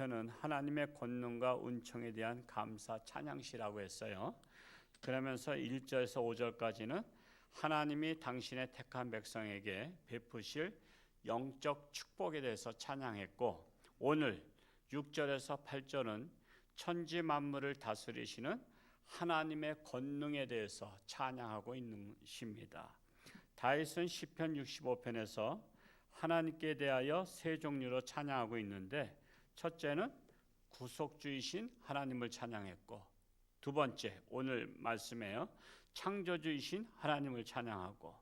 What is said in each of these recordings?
25편은 하나님의 권능과 은총에 대한 감사 찬양시라고 했어요. 그러면서 1절에서 5절까지는 하나님이 당신의 택한 백성에게 베푸실 영적 축복에 대해서 찬양했고, 오늘 6절에서 8절은 천지 만물을 다스리시는 하나님의 권능에 대해서 찬양하고 있는 시입니다. 다윗은 시편 65편에서 하나님께 대하여 세 종류로 찬양하고 있는데, 첫째는 구속주이신 하나님을 찬양했고, 두 번째 오늘 말씀에요 창조주이신 하나님을 찬양하고,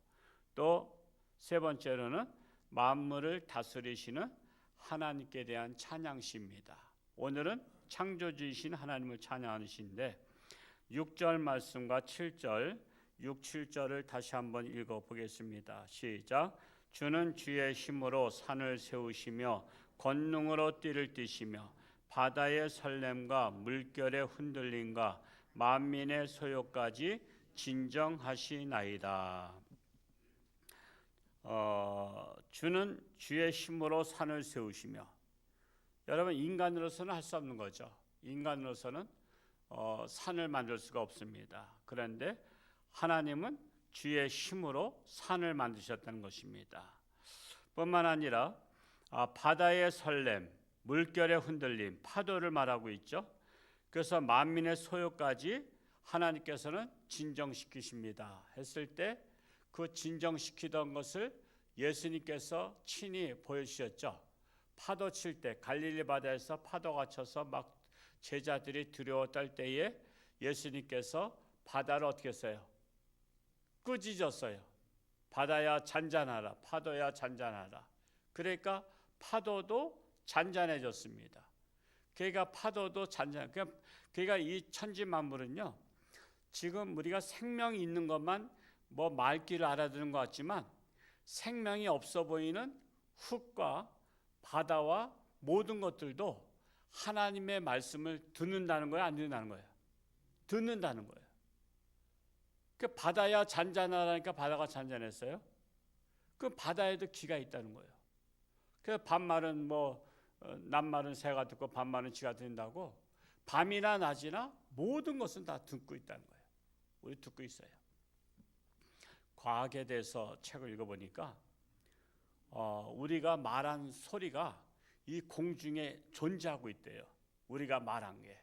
또 세 번째로는 만물을 다스리시는 하나님께 대한 찬양시입니다. 오늘은 창조주이신 하나님을 찬양하는 시인데, 6절 말씀과 7절, 6, 7절을 다시 한번 읽어보겠습니다. 시작. 주는 주의 힘으로 산을 세우시며 권능으로 띠를 띠시며 바다의 설렘과 물결의 흔들림과 만민의 소요까지 진정하시나이다. 주는 주의 힘으로 산을 세우시며, 여러분 인간으로서는 할 수 없는 거죠. 인간으로서는 산을 만들 수가 없습니다. 그런데 하나님은 주의 힘으로 산을 만드셨다는 것입니다. 뿐만 아니라 바다의 설렘, 물결의 흔들림, 파도를 말하고 있죠. 그래서 만민의 소요까지 하나님께서는 진정시키십니다 했을 때, 그 진정시키던 것을 예수님께서 친히 보여주셨죠. 파도 칠 때 갈릴리 바다에서 파도가 쳐서 막 제자들이 두려워 떨 때에 예수님께서 바다를 어떻게 했어요? 꾸짖었어요. 바다야 잔잔하라, 파도야 잔잔하라. 그러니까 파도도 잔잔해졌습니다. 그러니까 파도도 잔잔. 그러니까 이 천지 만물은요, 지금 우리가 생명이 있는 것만 뭐 말귀를 알아듣는 것 같지만 생명이 없어 보이는 흙과 바다와 모든 것들도 하나님의 말씀을 듣는다는 거예요, 안 듣는다는 거예요? 듣는다는 거예요. 그 바다야 잔잔하라니까 바다가 잔잔했어요? 그 바다에도 귀가 있다는 거예요. 그 밤말은 낮말은 새가 듣고 밤말은 쥐가 듣는다고, 밤이나 낮이나 모든 것은 다 듣고 있다는 거예요. 우리 듣고 있어요. 과학에 대해서 책을 읽어보니까 우리가 말한 소리가 이 공중에 존재하고 있대요. 우리가 말한 게.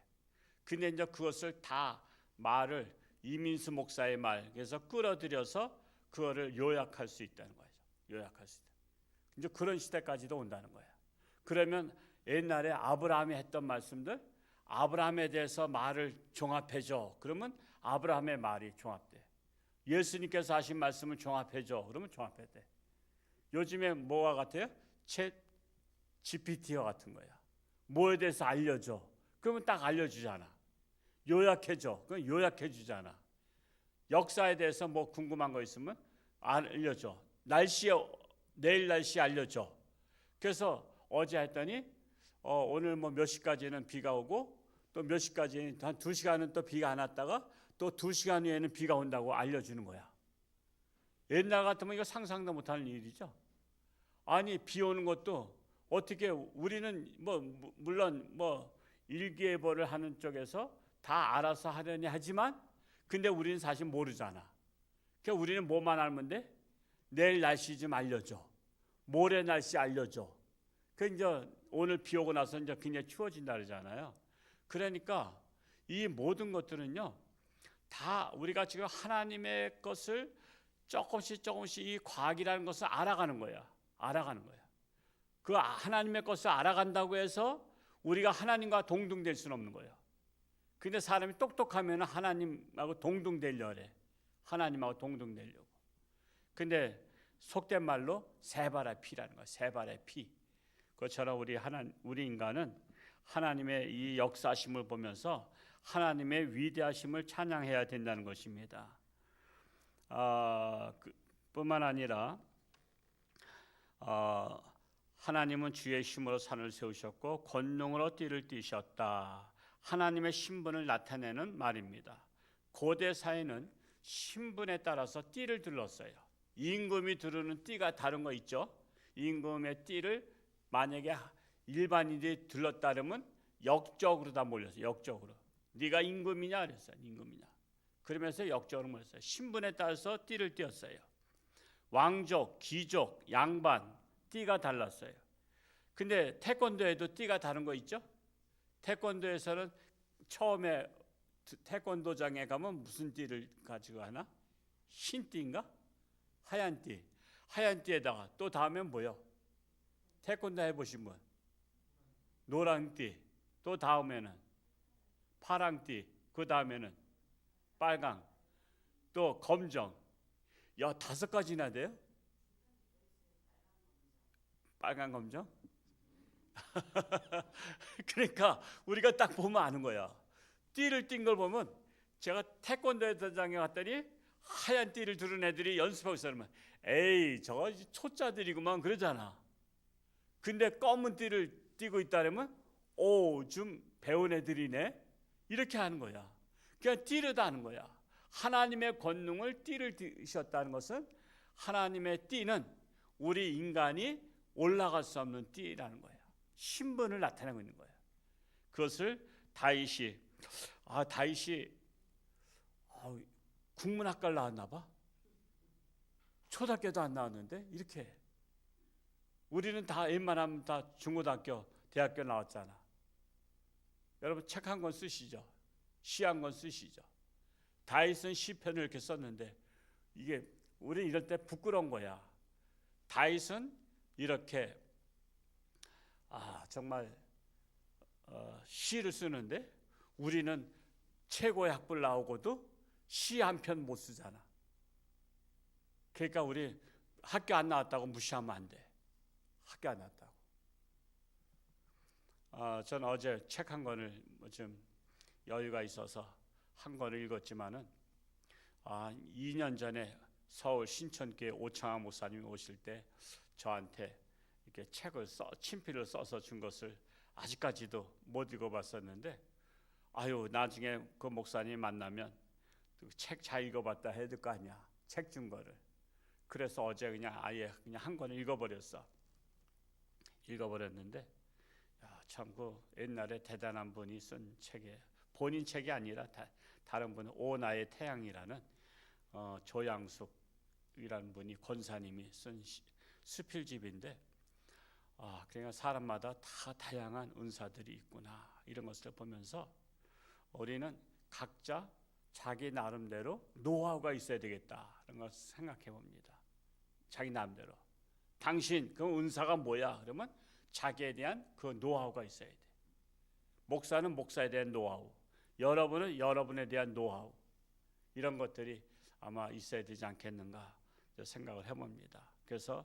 근데 이제 그것을 다 말을 이민수 목사의 말, 그래서 끌어들여서 그거를 요약할 수 있다는 거죠. 요약할 수 있다. 이제 그런 시대까지도 온다는 거예요. 그러면 옛날에 아브라함이 했던 말씀들, 아브라함에 대해서 말을 종합해줘. 그러면 아브라함의 말이 종합돼. 예수님께서 하신 말씀을 종합해줘. 그러면 종합해돼. 요즘에 뭐와 같아요? 챗 GPT와 같은 거야. 뭐에 대해서 알려줘. 그러면 딱 알려주잖아. 요약해줘. 그럼 요약해주잖아. 역사에 대해서 뭐 궁금한 거 있으면 알려줘. 내일 날씨 알려줘. 그래서 어제 했더니 오늘 뭐 몇 시까지는 비가 오고, 또 몇 시까지는 한 2시간은 또 비가 안 왔다가 또 2시간 후에는 비가 온다고 알려주는 거야. 옛날 같으면 이거 상상도 못하는 일이죠. 아니, 비 오는 것도 어떻게, 우리는 물론 일기예보를 하는 쪽에서 다 알아서 하려니 하지만, 근데 우리는 사실 모르잖아. 그러니까 우리는 뭐만 알면 돼? 내일 날씨 좀 알려줘. 모레 날씨 알려줘. 그 이제 오늘 비 오고 나서 이제 굉장히 추워진다 그러잖아요. 그러니까 이 모든 것들은요, 다 우리가 지금 하나님의 것을 조금씩 이 과학이라는 것을 알아가는 거야. 알아가는 거야. 그 하나님의 것을 알아간다고 해서 우리가 하나님과 동등될 수는 없는 거예요. 근데 사람이 똑똑하면 하나님하고 동등되려고 해. 하나님하고 동등되려고. 근데 속된 말로 세발의 피라는 거야. 세발의 피. 그것처럼 우리 인간은 하나님의 이 역사심을 보면서 하나님의 위대하심을 찬양해야 된다는 것입니다. 뿐만 아니라 하나님은 주의 힘으로 산을 세우셨고 권능으로 띠를 띠셨다. 하나님의 신분을 나타내는 말입니다. 고대 사회는 신분에 따라서 띠를 둘렀어요. 임금이 두르는 띠가 다른 거 있죠. 임금의 띠를 만약에 일반인들이 들렀다면 역적으로 다 몰렸어요. 역적으로. 네가 임금이냐 그랬어요. 임금이냐. 그러면서 역적으로 몰렸어요. 신분에 따라서 띠를 띄었어요. 왕족, 귀족, 양반 띠가 달랐어요. 근데 태권도에도 띠가 다른 거 있죠? 태권도에서는 처음에 태권도장에 가면 무슨 띠를 가지고 하나? 흰 띠인가? 하얀 띠. 하얀 띠에다가 또 다음엔 뭐요? 태권도 해보신 분? 노란 띠. 또 다음에는 파랑 띠. 그 다음에는 빨강. 또 검정. 야, 5가지나 돼요? 빨간 검정? 그러니까 우리가 딱 보면 아는 거야. 띠를 띈 걸 보면 제가 태권도 대장에 갔더니 하얀 띠를 두른 애들이 연습하고 있으면 에이 저거 초짜들이구만 그러잖아. 근데 검은 띠를 띠고 있다면 오 좀 배운 애들이네 이렇게 하는 거야. 그냥 띠를 하는 거야. 하나님의 권능을 띠를 띠셨다는 것은 하나님의 띠는 우리 인간이 올라갈 수 없는 띠라는 거야. 신분을 나타내고 있는 거야. 그것을 다윗이 국문학과를 나왔나 봐. 초등학교도 안 나왔는데 이렇게. 우리는 다 웬만하면 다 중고등학교, 대학교 나왔잖아. 여러분 책 한 권 쓰시죠. 시 한 권 쓰시죠. 다윗은 시편을 이렇게 썼는데 이게 우리 이럴 때 부끄러운 거야. 다윗은 이렇게 정말 시를 쓰는데 우리는 최고의 학벌 나오고도 시 한 편 못 쓰잖아. 그러니까 우리 학교 안 나왔다고 무시하면 안 돼. 학교 안 나왔다고. 저는 어제 책 한 권을 좀 여유가 있어서 한 권을 읽었지만은 2년 전에 서울 신천교회 오창하 목사님이 오실 때 저한테 이렇게 책을 친필을 써서 준 것을 아직까지도 못 읽어봤었는데 나중에 그 목사님 만나면 책 잘 읽어봤다 해야 될 거 아니야. 책 준 거를. 그래서 어제 그냥 한 권을 읽어버렸는데 참 그 옛날에 대단한 분이 쓴 책이에요. 본인 책이 아니라 다른 분은 오 나의 태양이라는 조양숙이라는 분이 권사님이 쓴 수필집인데 그러니까 사람마다 다 다양한 은사들이 있구나 이런 것을 보면서 우리는 각자 자기 나름대로 노하우가 있어야 되겠다 이런 것을 생각해 봅니다. 자기 나름대로. 당신 그 은사가 뭐야? 그러면 자기에 대한 그 노하우가 있어야 돼. 목사는 목사에 대한 노하우, 여러분은 여러분에 대한 노하우 이런 것들이 아마 있어야 되지 않겠는가 생각을 해봅니다. 그래서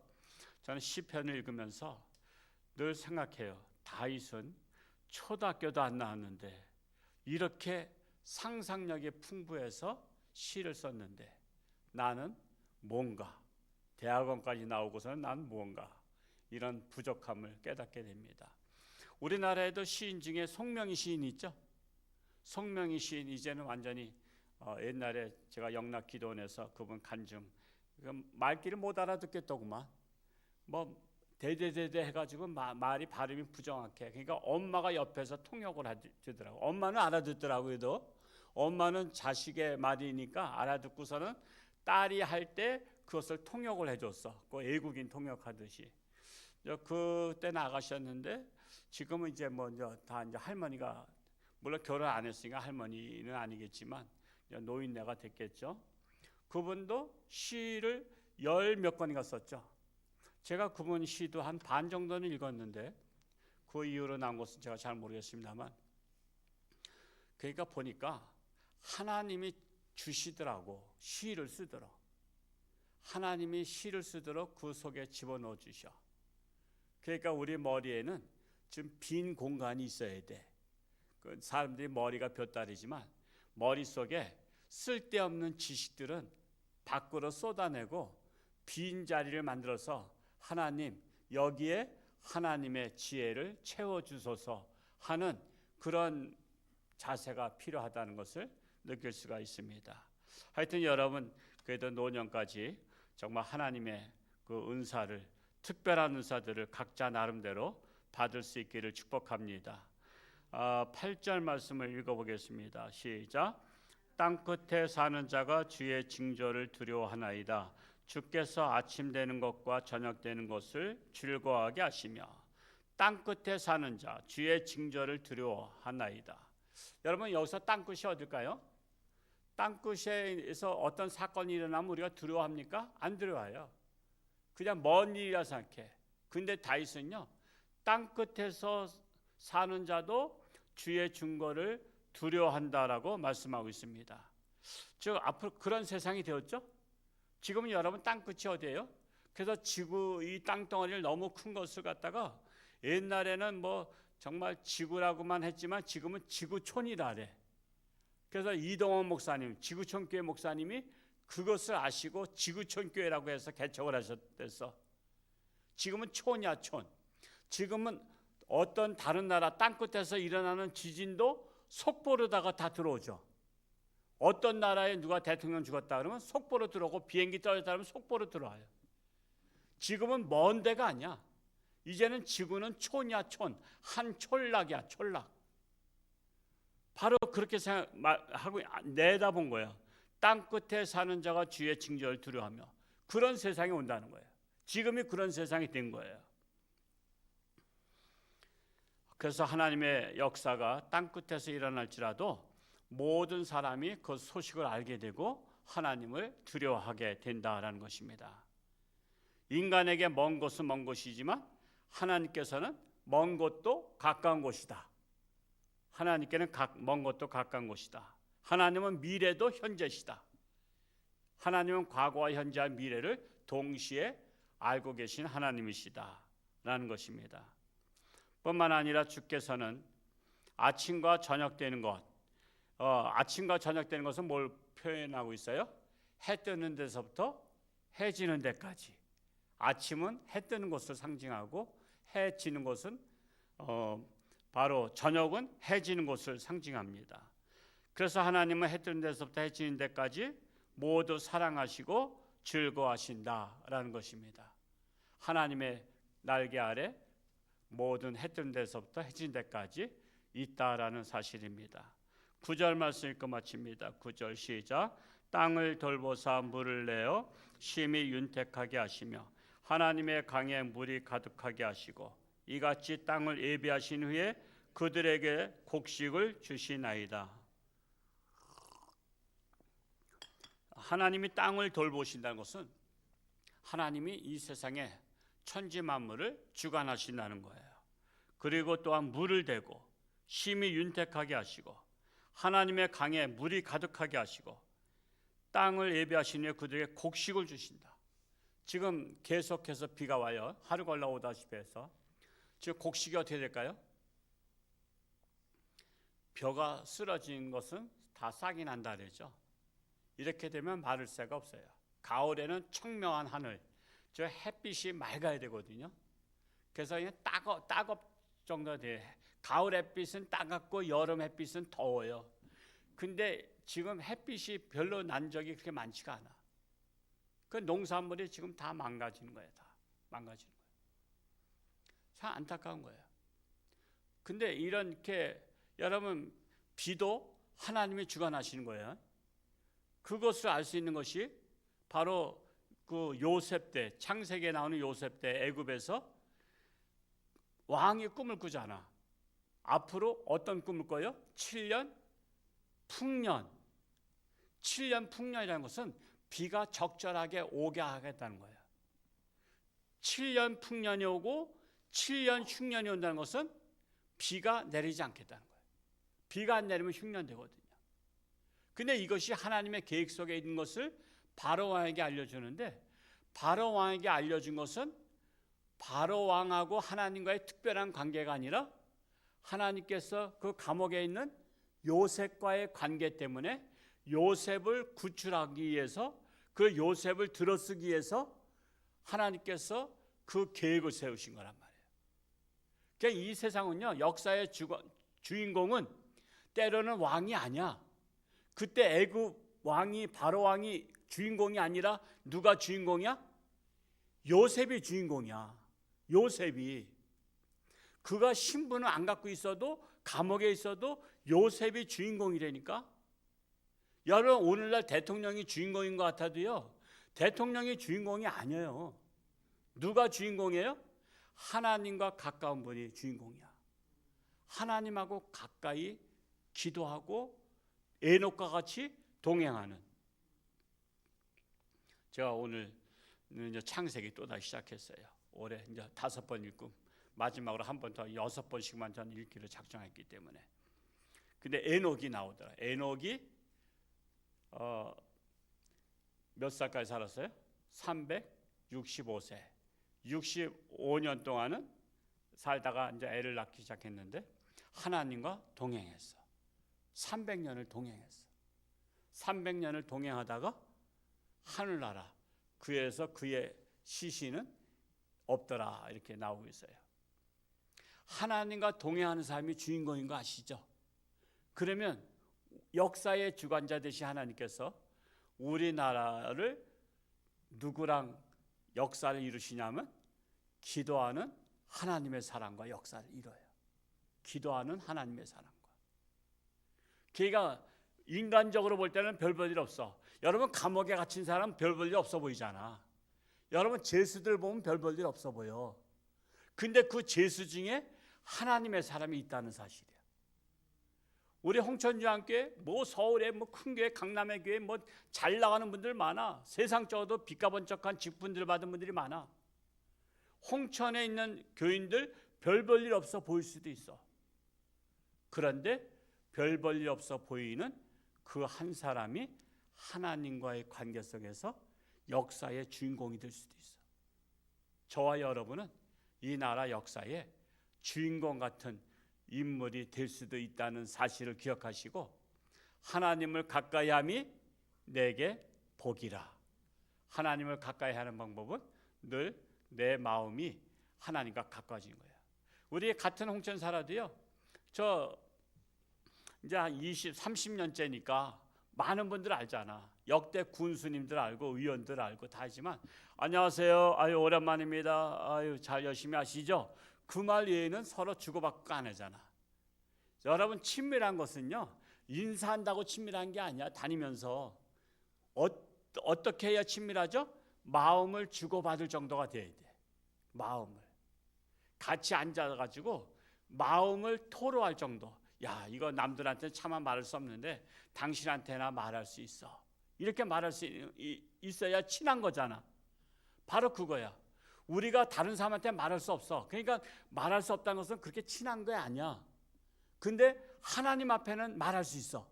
저는 시편을 읽으면서 늘 생각해요. 다윗은 초등학교도 안 나왔는데 이렇게 상상력이 풍부해서 시를 썼는데 나는 뭔가 대학원까지 나오고서는 난 뭔가 이런 부족함을 깨닫게 됩니다. 우리나라에도 시인 중에 송명희 시인이 있죠. 송명희 시인 이제는 완전히 옛날에 제가 영락기도원에서 그분 간증 말귀를 못 알아듣겠더구만. 뭐 대대대대 해가지고 말이 발음이 부정확해. 그러니까 엄마가 옆에서 통역을 하더라고. 엄마는 알아듣더라고요. 엄마는 자식의 말이니까 알아듣고서는 딸이 할 때 그것을 통역을 해줬어. 그 외국인 통역하듯이. 그때 나가셨는데 지금은 이제 다 이제 할머니가 물론 결혼 안 했으니까 할머니는 아니겠지만 노인네가 됐겠죠. 그분도 시를 10몇 권인가 썼죠. 제가 그분 시도 한 반 정도는 읽었는데 그 이후로 나온 것은 제가 잘 모르겠습니다만 그러니까 보니까 하나님이 주시더라고. 시를 쓰도록 하나님이 시를 쓰도록 그 속에 집어넣어 주셔. 그러니까 우리 머리에는 좀 빈 공간이 있어야 돼. 그 사람들이 머리가 볏다리지만 머릿속에 쓸데없는 지식들은 밖으로 쏟아내고 빈 자리를 만들어서 하나님 여기에 하나님의 지혜를 채워주소서 하는 그런 자세가 필요하다는 것을 느낄 수가 있습니다. 하여튼 여러분 그래도 노년까지 정말 하나님의 그 은사를 특별한 은사들을 각자 나름대로 받을 수 있기를 축복합니다. 8절 말씀을 읽어보겠습니다. 시작. 땅끝에 사는 자가 주의 징조를 두려워하나이다. 주께서 아침 되는 것과 저녁 되는 것을 즐거워하게 하시며. 땅끝에 사는 자, 주의 징조를 두려워하나이다. 여러분, 여기서 땅끝이 어딜까요? 땅끝에서 어떤 사건이 일어나면 우리가 두려워합니까? 안 두려워요. 그냥 먼 일이라 생각해. 근데 다윗은요, 땅끝에서 사는 자도 주의 증거를 두려워한다라고 말씀하고 있습니다. 즉 앞으로 그런 세상이 되었죠. 지금은 여러분 땅끝이 어디예요? 그래서 지구, 이 땅덩어리를 너무 큰 것을 갖다가 옛날에는 뭐 정말 지구라고만 했지만 지금은 지구촌이라 그래. 그래서 이동원 목사님, 지구촌교회 목사님이 그것을 아시고 지구촌교회라고 해서 개척을 하셨댔어. 지금은 촌이야, 촌. 지금은 어떤 다른 나라 땅끝에서 일어나는 지진도 속보로다가 다 들어오죠. 어떤 나라에 누가 대통령 죽었다 그러면 속보로 들어오고, 비행기 떨어졌다 그러면 속보로 들어와요. 지금은 먼 데가 아니야. 이제는 지구는 촌이야, 촌. 한 촌락이야, 촌락. 바로 그렇게 생각하고 내다본 거예요. 땅끝에 사는 자가 주의 징조를 두려워하며. 그런 세상이 온다는 거예요. 지금이 그런 세상이 된 거예요. 그래서 하나님의 역사가 땅끝에서 일어날지라도 모든 사람이 그 소식을 알게 되고 하나님을 두려워하게 된다라는 것입니다. 인간에게 먼 곳은 먼 곳이지만 하나님께서는 먼 곳도 가까운 곳이다. 하나님께는 먼 곳도 가까운 곳이다. 하나님은 미래도 현재시다. 하나님은 과거와 현재와 미래를 동시에 알고 계신 하나님이시다라는 것입니다. 뿐만 아니라 주께서는 아침과 저녁 되는 것, 아침과 저녁 되는 것은 뭘 표현하고 있어요? 해 뜨는 데서부터 해 지는 데까지. 아침은 해 뜨는 것을 상징하고 해 지는 것은 바로 저녁은 해 지는 것을 상징합니다. 그래서 하나님은 해 뜨는 데서부터 해 지는 데까지 모두 사랑하시고 즐거워하신다라는 것입니다. 하나님의 날개 아래 모든 해 뜨는 데서부터 해 지는 데까지 있다라는 사실입니다. 9절 말씀 읽고 마칩니다. 9절 시작. 땅을 돌보사 물을 내어 심히 윤택하게 하시며 하나님의 강에 물이 가득하게 하시고 이같이 땅을 예비하신 후에 그들에게 곡식을 주시나이다. 하나님이 땅을 돌보신다는 것은 하나님이 이 세상에 천지 만물을 주관하신다는 거예요. 그리고 또한 물을 대고 심히 윤택하게 하시고 하나님의 강에 물이 가득하게 하시고 땅을 예비하신 후에 그들에게 곡식을 주신다. 지금 계속해서 비가 와요. 하루가 올라오다시피 해서. 지금 곡식이 어떻게 될까요? 벼가 쓰러진 것은 다 싹이 난다 그러죠. 이렇게 되면 마를 새가 없어요. 가을에는 청명한 하늘, 저 햇빛이 맑아야 되거든요. 그래서 그냥 따갑 정도 돼. 가을 햇빛은 따갑고 여름 햇빛은 더워요. 근데 지금 햇빛이 별로 난 적이 그렇게 많지가 않아. 그 농산물이 지금 다 망가지는 거예요. 다 망가지는 거예요. 참 안타까운 거예요. 근데 이렇게 여러분 비도 하나님이 주관하시는 거예요. 그것을 알 수 있는 것이 바로 그 요셉 때, 창세기에 나오는 요셉 때 애굽에서 왕이 꿈을 꾸잖아. 앞으로 어떤 꿈을 꿔요? 7년 풍년. 7년 풍년이라는 것은 비가 적절하게 오게 하겠다는 거예요. 7년 풍년이 오고 7년 흉년이 온다는 것은 비가 내리지 않겠다는 거예요. 비가 안 내리면 흉년 되거든요. 근데 이것이 하나님의 계획 속에 있는 것을 바로 왕에게 알려주는데, 바로 왕에게 알려준 것은 바로 왕하고 하나님과의 특별한 관계가 아니라 하나님께서 그 감옥에 있는 요셉과의 관계 때문에 요셉을 구출하기 위해서, 그 요셉을 들어쓰기 위해서 하나님께서 그 계획을 세우신 거란 말이에요. 그러니까 이 세상은요, 역사의 주인공은 때로는 왕이 아니야. 그때 애굽 왕이, 바로 왕이 주인공이 아니라 누가 주인공이야? 요셉이 주인공이야. 요셉이. 그가 신분을 안 갖고 있어도 감옥에 있어도 요셉이 주인공이라니까. 여러분 오늘날 대통령이 주인공인 것 같아도요, 대통령이 주인공이 아니에요. 누가 주인공이에요? 하나님과 가까운 분이 주인공이야. 하나님하고 가까이 기도하고 에녹과 같이 동행하는. 제가 오늘 이제 창세기 또 다시 시작했어요. 올해 이제 5번 읽고 마지막으로 한 번 더 6번씩만 전 읽기로 작정했기 때문에. 근데 에녹이 나오더라. 에녹이 몇 살까지 살았어요? 365세. 65년 동안은 살다가 이제 애를 낳기 시작했는데 하나님과 동행했어. 300년을 동행했어. 300년을 동행하다가 하늘나라 그에서 그의 시신은 없더라 이렇게 나오고 있어요. 하나님과 동행하는 사람이 주인공인 거 아시죠? 그러면 역사의 주관자 되신 하나님께서 우리나라를 누구랑 역사를 이루시냐면 기도하는 하나님의 사랑과 역사를 이뤄요. 기도하는 하나님의 사랑과. 걔가 인간적으로 볼 때는 별 볼 일 없어. 여러분 감옥에 갇힌 사람 별 볼 일 없어 보이잖아. 여러분 죄수들 보면 별 볼 일 없어 보여. 근데 그 죄수 중에 하나님의 사람이 있다는 사실이야. 우리 홍천주한교회 뭐 서울에 뭐 큰 교회, 강남의 교회 뭐 잘 나가는 분들 많아. 세상적으로도 빛가번쩍한 직분들 받은 분들이 많아. 홍천에 있는 교인들 별 볼 일 없어 보일 수도 있어. 그런데 별 볼 일 없어 보이는 그 한 사람이 하나님과의 관계 속에서 역사의 주인공이 될 수도 있어. 저와 여러분은 이 나라 역사의 주인공 같은 인물이 될 수도 있다는 사실을 기억하시고, 하나님을 가까이 함이 내게 복이라. 하나님을 가까이 하는 방법은 늘 내 마음이 하나님과 가까워진 거예요. 우리 같은 홍천 살아도요, 저 이제 한 20, 30년째니까 많은 분들 알잖아. 역대 군수님들 알고 의원들 알고 다 알지만, 안녕하세요, 아유 오랜만입니다, 아유 잘 열심히 하시죠, 그 말 외에는 서로 주고받고 안 하잖아. 여러분 친밀한 것은요, 인사한다고 친밀한 게 아니야. 다니면서 어떻게 해야 친밀하죠? 마음을 주고받을 정도가 돼야 돼. 마음을 같이 앉아가지고 마음을 토로할 정도. 야, 이거 남들한테 차마 말할 수 없는데 당신한테나 말할 수 있어. 이렇게 말할 수 있어야 친한 거잖아. 바로 그거야. 우리가 다른 사람한테 말할 수 없어. 그러니까 말할 수 없다는 것은 그렇게 친한 게 아니야. 근데 하나님 앞에는 말할 수 있어.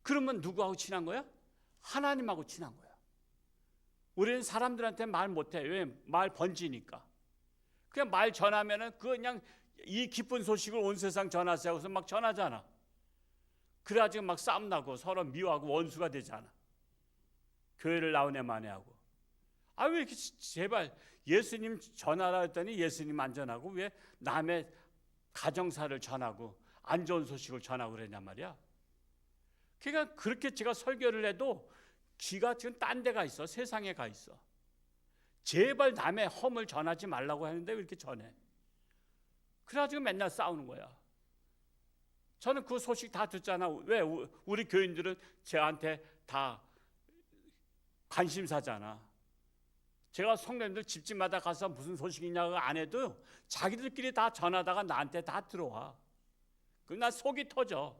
그러면 누구하고 친한 거야? 하나님하고 친한 거야. 우리는 사람들한테 말 못해. 왜? 말 번지니까. 그냥 말 전하면은 그냥 이 기쁜 소식을 온 세상 전하세요. 그래서 막 전하잖아. 그래가지고 막 싸움 나고 서로 미워하고 원수가 되잖아. 교회를 나오네 마네하고. 아, 왜 이렇게 제발 예수님 전하라 했더니 예수님 안 전하고 왜 남의 가정사를 전하고 안 좋은 소식을 전하고 그러냐 말이야. 그러니까 그렇게 제가 설교를 해도 귀가 지금 딴 데가 있어. 세상에 가 있어. 제발 남의 험을 전하지 말라고 하는데 왜 이렇게 전해? 그래가지고 맨날 싸우는 거야. 저는 그 소식 다 듣잖아. 왜? 우리 교인들은 저한테 다 관심사잖아. 제가 성도님들 집집마다 가서 무슨 소식이냐고 안 해도 자기들끼리 다 전하다가 나한테 다 들어와. 그럼 나 속이 터져.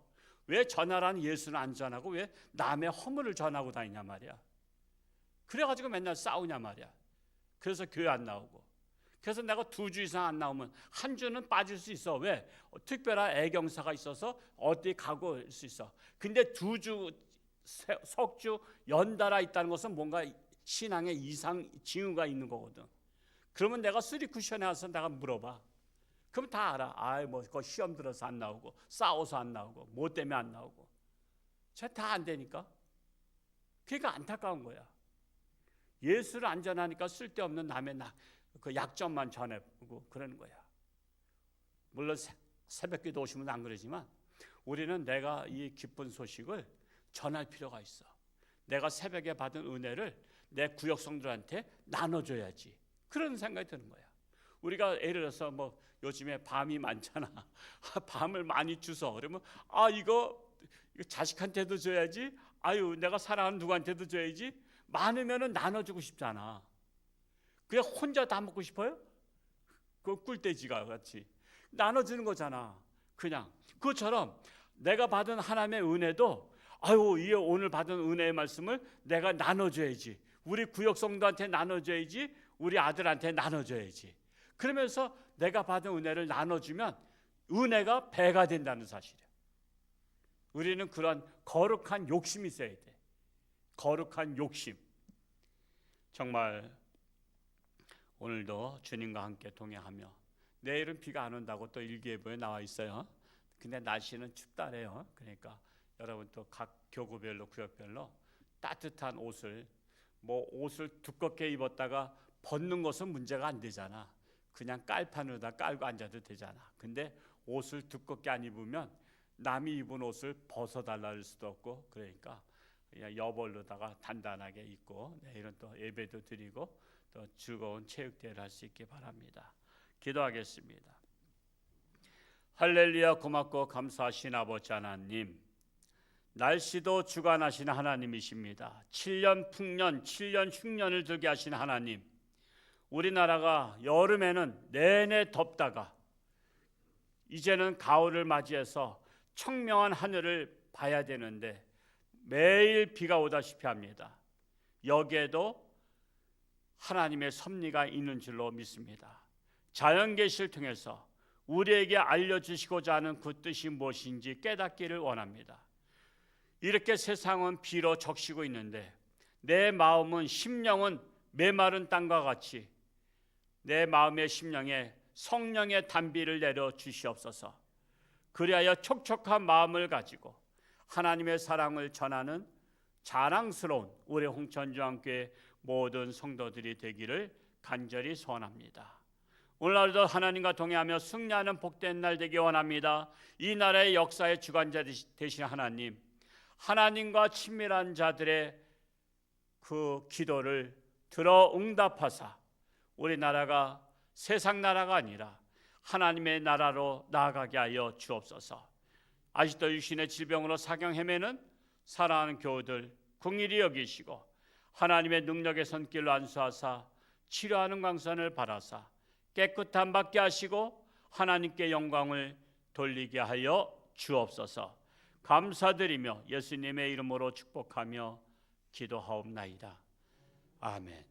왜 전하라는 예수는 안 전하고 왜 남의 허물을 전하고 다니냐 말이야. 그래가지고 맨날 싸우냐 말이야. 그래서 교회 안 나오고. 그래서 내가 2주 이상 안 나오면 한 주는 빠질 수 있어. 왜? 특별한 애경사가 있어서 어디 가고 올 수 있어. 근데 2주, 석주 연달아 있다는 것은 뭔가 신앙에 이상 징후가 있는 거거든. 그러면 내가 쓰리 쿠션에 와서 내가 물어봐. 그럼 다 알아. 아이 뭐 그 시험 들어서 안 나오고 싸워서 안 나오고 뭐 때문에 안 나오고. 쟤 다 안 되니까. 그러니까 안타까운 거야. 예수를 안 전하니까 쓸데없는 남의 그 약점만 전해보고 그러는 거야. 물론 새벽기도 오시면 안 그러지만 우리는 내가 이 기쁜 소식을 전할 필요가 있어. 내가 새벽에 받은 은혜를 내 구역 성도들한테 나눠줘야지. 그런 생각이 드는 거야. 우리가 예를 들어서 뭐 요즘에 밤이 많잖아. 밤을 많이 주서 그러면 이거 자식한테도 줘야지. 아유, 내가 사랑하는 누구한테도 줘야지. 많으면은 나눠주고 싶잖아. 그냥 혼자 다 먹고 싶어요? 그 꿀돼지가 같이 나눠주는 거잖아. 그냥 그것처럼 내가 받은 하나님의 은혜도 이 오늘 받은 은혜의 말씀을 내가 나눠줘야지. 우리 구역 성도한테 나눠줘야지. 우리 아들한테 나눠줘야지. 그러면서 내가 받은 은혜를 나눠주면 은혜가 배가 된다는 사실이야. 우리는 그런 거룩한 욕심이 있어야 돼. 거룩한 욕심. 정말 오늘도 주님과 함께 동행하며, 내일은 비가 안 온다고 또 일기예보에 나와 있어요. 근데 날씨는 춥다래요. 그러니까 여러분 또 각 교구별로 구역별로 따뜻한 옷을 두껍게 입었다가 벗는 것은 문제가 안 되잖아. 그냥 깔판으로다 깔고 앉아도 되잖아. 근데 옷을 두껍게 안 입으면 남이 입은 옷을 벗어달라 할 수도 없고, 그러니까 그냥 여벌로다가 단단하게 입고 내일은 또 예배도 드리고 또 즐거운 체육대회를 할 수 있게 바랍니다. 기도하겠습니다. 할렐루야. 고맙고 감사하신 아버지 하나님, 날씨도 주관하시는 하나님이십니다. 7년 풍년, 7년 흉년을 들게 하신 하나님, 우리나라가 여름에는 내내 덥다가 이제는 가을을 맞이해서 청명한 하늘을 봐야 되는데 매일 비가 오다시피 합니다. 여기에도 하나님의 섭리가 있는 줄로 믿습니다. 자연계시를 통해서 우리에게 알려주시고자 하는 그 뜻이 무엇인지 깨닫기를 원합니다. 이렇게 세상은 비로 적시고 있는데 내 마음은, 심령은 메마른 땅과 같이 내 마음의 심령에 성령의 단비를 내려 주시옵소서. 그리하여 촉촉한 마음을 가지고 하나님의 사랑을 전하는 자랑스러운 우리 홍천중앙교회 모든 성도들이 되기를 간절히 소원합니다. 오늘날도 하나님과 동행하며 승리하는 복된 날 되기 원합니다. 이 나라의 역사의 주관자 되신 하나님, 하나님과 친밀한 자들의 그 기도를 들어 응답하사 우리나라가 세상 나라가 아니라 하나님의 나라로 나아가게 하여 주옵소서. 아직도 육신의 질병으로 사경 헤매는 사랑하는 교우들 긍휼히 여기시고 하나님의 능력의 손길로 안수하사 치료하는 광선을 바라사 깨끗함 받게 하시고 하나님께 영광을 돌리게 하여 주옵소서. 감사드리며 예수님의 이름으로 축복하며 기도하옵나이다. 아멘.